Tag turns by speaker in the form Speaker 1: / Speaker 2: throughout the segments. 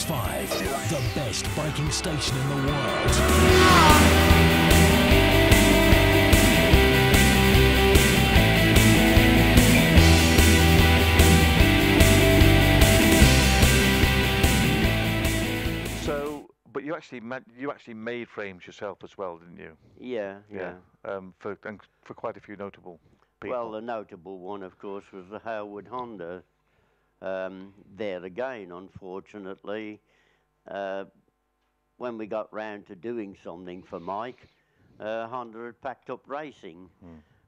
Speaker 1: 5, the best biking station in the world.
Speaker 2: But you actually made frames yourself as well, didn't you?
Speaker 3: Yeah.
Speaker 2: For quite a few notable people.
Speaker 3: Well, the notable one, of course, was the Halewood Honda. There again, unfortunately, when we got round to doing something for Mike, Honda had packed up racing.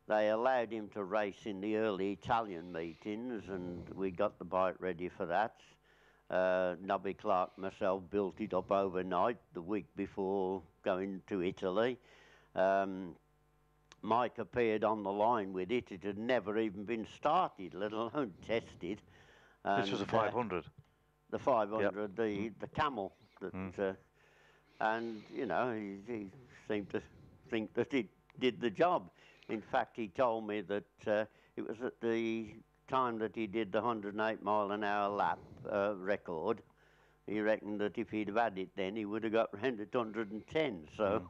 Speaker 3: They allowed him to race in the early Italian meetings, and we got the bike ready for that. Nobby Clark, myself, built it up overnight the week before going to Italy. Mike appeared on the line with it. It had never even been started, let alone tested.
Speaker 2: This was a 500.
Speaker 3: The 500,
Speaker 2: yep.
Speaker 3: the Camel. And, you know, he seemed to think that it did the job. In fact, he told me that it was at the time that he did the 108 mile an hour lap record. He reckoned that if he'd have had it then, he would have got round at 110. So,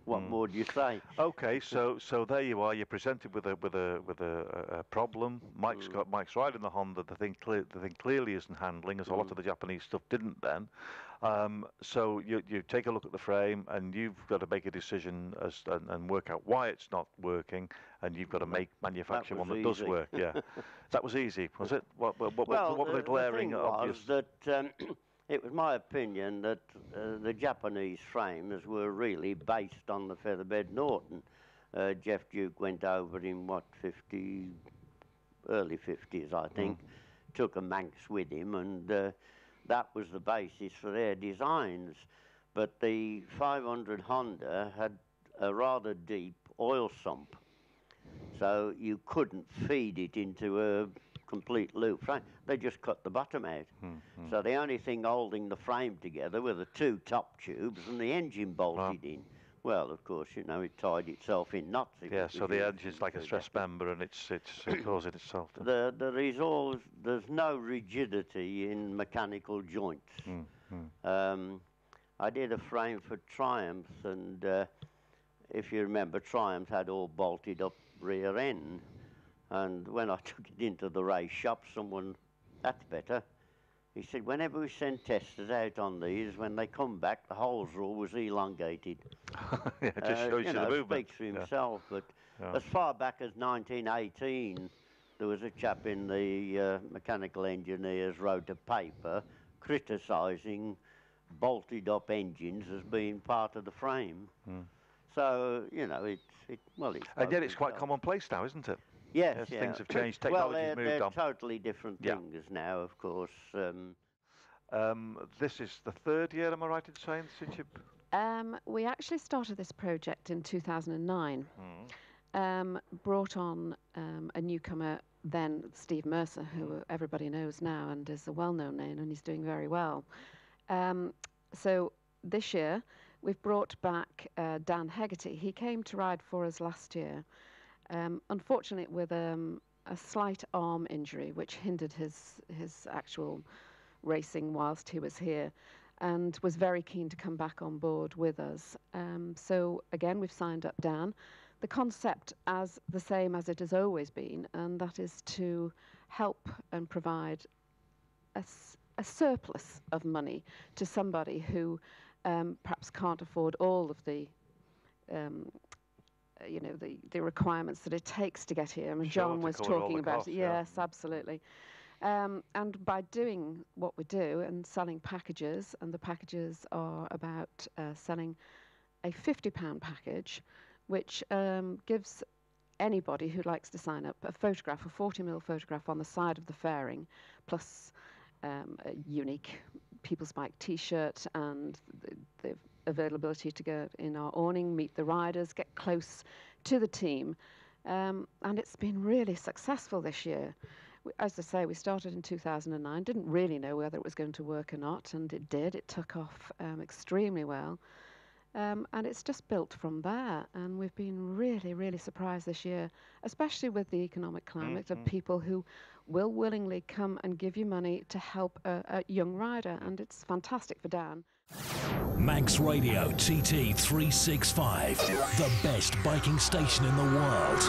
Speaker 3: what more do you say?
Speaker 2: Okay, so there you are. You're presented with a problem. Mike's riding the Honda. The thing clearly isn't handling, as a lot of the Japanese stuff didn't then. So you take a look at the frame, and you've got to make a decision and work out why it's not working, and you've got to manufacture one that does work. Yeah, that was easy, was it? What were the glaring obvious?
Speaker 3: The thing was that it was my opinion that the Japanese frames were really based on the Featherbed Norton. Jeff Duke went over in early 50s, I think, took a Manx with him, and that was the basis for their designs. But the 500 Honda had a rather deep oil sump, so you couldn't feed it into a complete loop frame. They just cut the bottom out. So the only thing holding the frame together were the two top tubes and the engine bolted in. Well, of course, you know, it tied itself in knots.
Speaker 2: Yeah, so the engine's like a stress member, and it's causing itself.
Speaker 3: There's no rigidity in mechanical joints. I did a frame for Triumph, and if you remember, Triumph had all bolted up rear end. And when I took it into the race shop, that's better. He said, whenever we send testers out on these, when they come back, the holes are always elongated.
Speaker 2: Yeah, it just shows you the movement.
Speaker 3: Speaks for himself. But as far back as 1918, there was a chap in the mechanical engineers wrote a paper criticising bolted up engines as being part of the frame. So, you know, it's
Speaker 2: and yet it's quite commonplace now, isn't it?
Speaker 3: Yes,
Speaker 2: things have changed. Technology's moved on.
Speaker 3: They're totally different things now, of course.
Speaker 2: This is the third year, am I right in saying, since you've...
Speaker 4: We actually started this project in 2009. Brought on a newcomer then, Steve Mercer, who everybody knows now and is a well-known name, and he's doing very well. So this year, we've brought back Dan Hegarty. He came to ride for us last year. Unfortunately, with a slight arm injury, which hindered his actual racing whilst he was here, and was very keen to come back on board with us. So again, we've signed up Dan. The concept as the same as it has always been, and that is to help and provide a surplus of money to somebody who perhaps can't afford all of the the requirements that it takes to get here. I mean, John was talking about it. Yes, absolutely. And by doing what we do and selling packages, and the packages are about selling a £50 package, which gives anybody who likes to sign up a photograph, a 40mm photograph on the side of the fairing, plus a unique People's Bike T-shirt and the availability to go in our awning, meet the riders, get close to the team. And it's been really successful this year. As I say, we started in 2009, didn't really know whether it was going to work or not, and it did. It took off extremely well. And it's just built from there. And we've been really, really surprised this year, especially with the economic climate, of people who will willingly come and give you money to help a young rider. And it's fantastic for Dan.
Speaker 1: Manx Radio TT 365, the best biking station in the world.